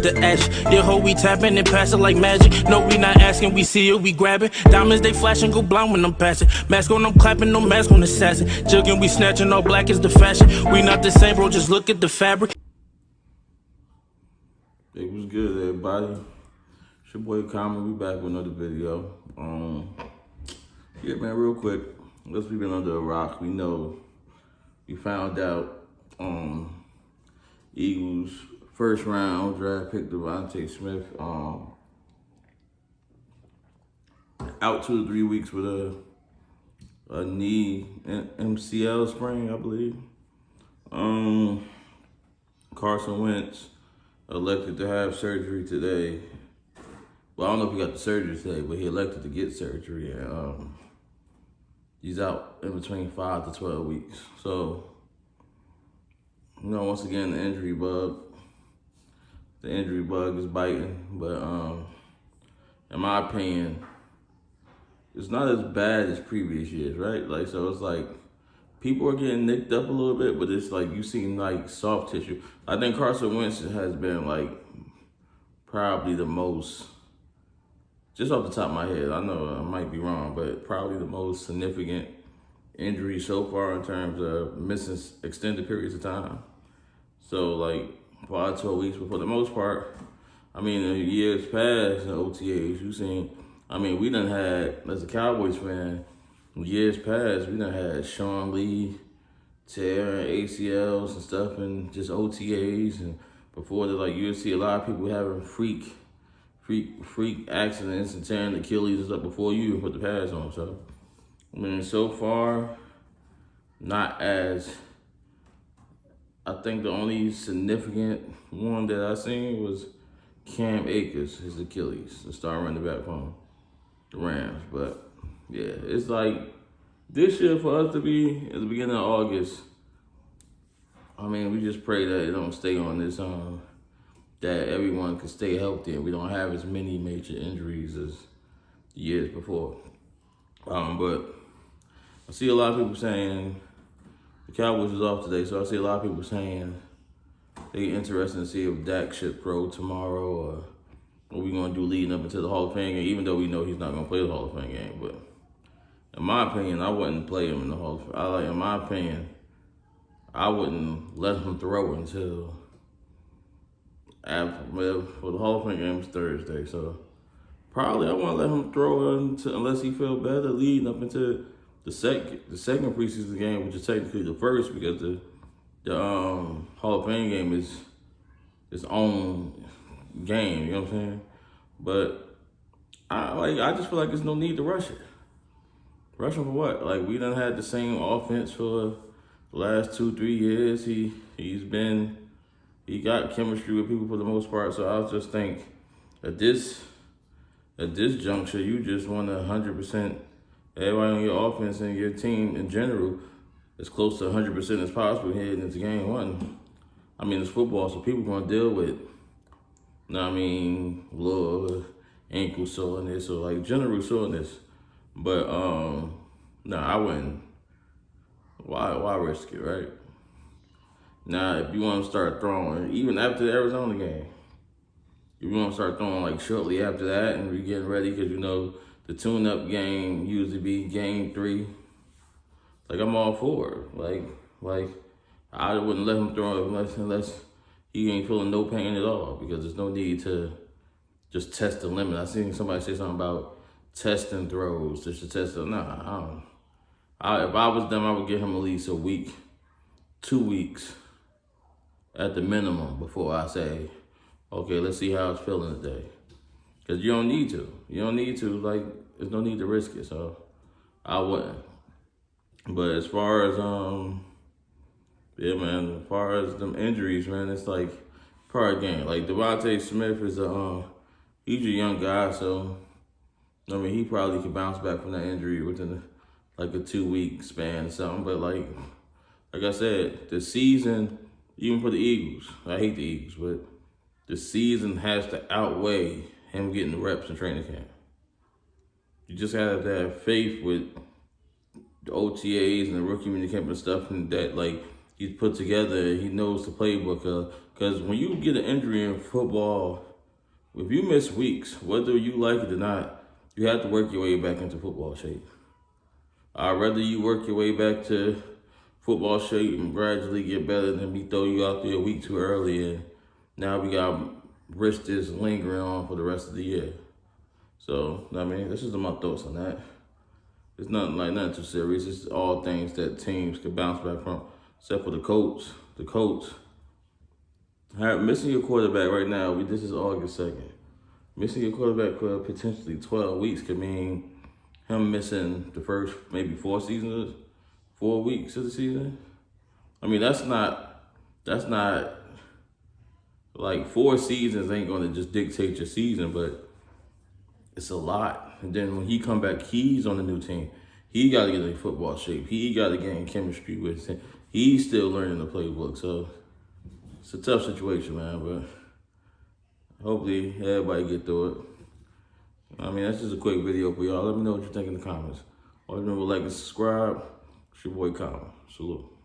the ash. Yeah, ho, we tapping and passing like magic. No, we not asking, we see it, we grabbing. Diamonds, they flashing, go blind when I'm passing. Mask on, I'm clapping, no mask on assassin. Jugging, we snatching, all black is the fashion. We not the same, bro, just look at the fabric. It was good, everybody. It's your boy Common. We back with another video. Yeah, man, real quick. Unless we've been under a rock, we know we found out Eagles first round draft pick Devonta Smith out 2 to 3 weeks with a knee MCL sprain, I believe. Carson Wentz elected to have surgery today. Well, I don't know if he got the surgery today, but he elected to get surgery. And he's out in between 5 to 12 weeks. So, you know, once again, the injury bug is biting. But in my opinion, it's not as bad as previous years, right? Like, so it's like people are getting nicked up a little bit, but it's like you seen like soft tissue. I think Carson Wentz has been like probably the most, just off the top of my head, I know I might be wrong, but probably the most significant injury so far in terms of missing extended periods of time. So like 5 to 12 weeks, but for the most part, I mean, in years past in OTAs, you seen, I mean, we done had, as a Cowboys fan, years past, we done had Sean Lee tearing ACLs and stuff and just OTAs. And before that, like, you would see a lot of people having freak accidents and tearing Achilles and stuff before you even put the pads on. So, I mean, so far, not as, I think the only significant one that I seen was Cam Akers, his Achilles, the star running back from the Rams. But yeah, it's like this year for us to be at the beginning of August, I mean, we just pray that it don't stay on this, that everyone can stay healthy and we don't have as many major injuries as the years before. But I see a lot of people saying the Cowboys is off today, so I see a lot of people saying they're interested to see if Dak should throw tomorrow or what we're going to do leading up into the Hall of Fame game, even though we know he's not going to play the Hall of Fame game. But in my opinion, I wouldn't play him in the Hall of Fame. In my opinion, I wouldn't let him throw until after, well, for the Hall of Fame game is Thursday. So probably I won't let him throw unless he feel better leading up into the second preseason game, which is technically the first, because the Hall of Fame game is its own game, you know what I'm saying? But I just feel like there's no need to rush it. Rush him for what? Like, we done had the same offense for the last 2-3 years. He got chemistry with people for the most part. So I just think at this juncture, you just want to 100% everybody on your offense and your team in general as close to 100% as possible heading into game one. I mean, it's football, so people going to deal with, you know what I mean, little ankle soreness or like general soreness. But, no, I wouldn't. Why risk it, right? Now, if you want to start throwing, even after the Arizona game, if you want to start throwing like shortly after that and we're getting ready, because you know the tune-up game usually be game 3. Like, I'm all for it. Like I wouldn't let him throw it unless he ain't feeling no pain at all, because there's no need to just test the limit. I seen somebody say something about testing throws just to test it. Nah, I don't. If I was them, I would give him at least a week, 2 weeks at the minimum before I say, okay, let's see how it's feeling today. Because you don't need to. You don't need to. Like, there's no need to risk it. So I wouldn't. But as far as, yeah, man, as far as them injuries, man, it's like part of the game. Like, Devonta Smith is he's a young guy, so, I mean, he probably could bounce back from that injury within like a 2-week span or something. But like I said, the season, even for the Eagles, I hate the Eagles, but the season has to outweigh him getting the reps in training camp. You just have to have faith with the OTAs and the rookie minicamp and stuff, and that, like, he's put together. He knows the playbook. Because when you get an injury in football, if you miss weeks, whether you like it or not, you have to work your way back into football shape. I'd rather you work your way back to football shape and gradually get better than me throw you out there a week too early and now we got risk this lingering on for the rest of the year. So, I mean, this is my thoughts on that. It's nothing too serious. It's all things that teams could bounce back from, except for the coach. The coach. Missing your quarterback right now, this is August 2nd. Missing your quarterback for potentially 12 weeks could mean him missing the first maybe 4 weeks of the season. I mean, that's not like 4 seasons ain't gonna just dictate your season, but it's a lot. And then when he come back, he's on the new team. He got to get in football shape. He got to get in chemistry with him. He's still learning the playbook. So it's a tough situation, man. But hopefully everybody get through it. I mean, that's just a quick video for y'all. Let me know what you think in the comments. Always remember, like and subscribe. It's your boy Kyle. Salute.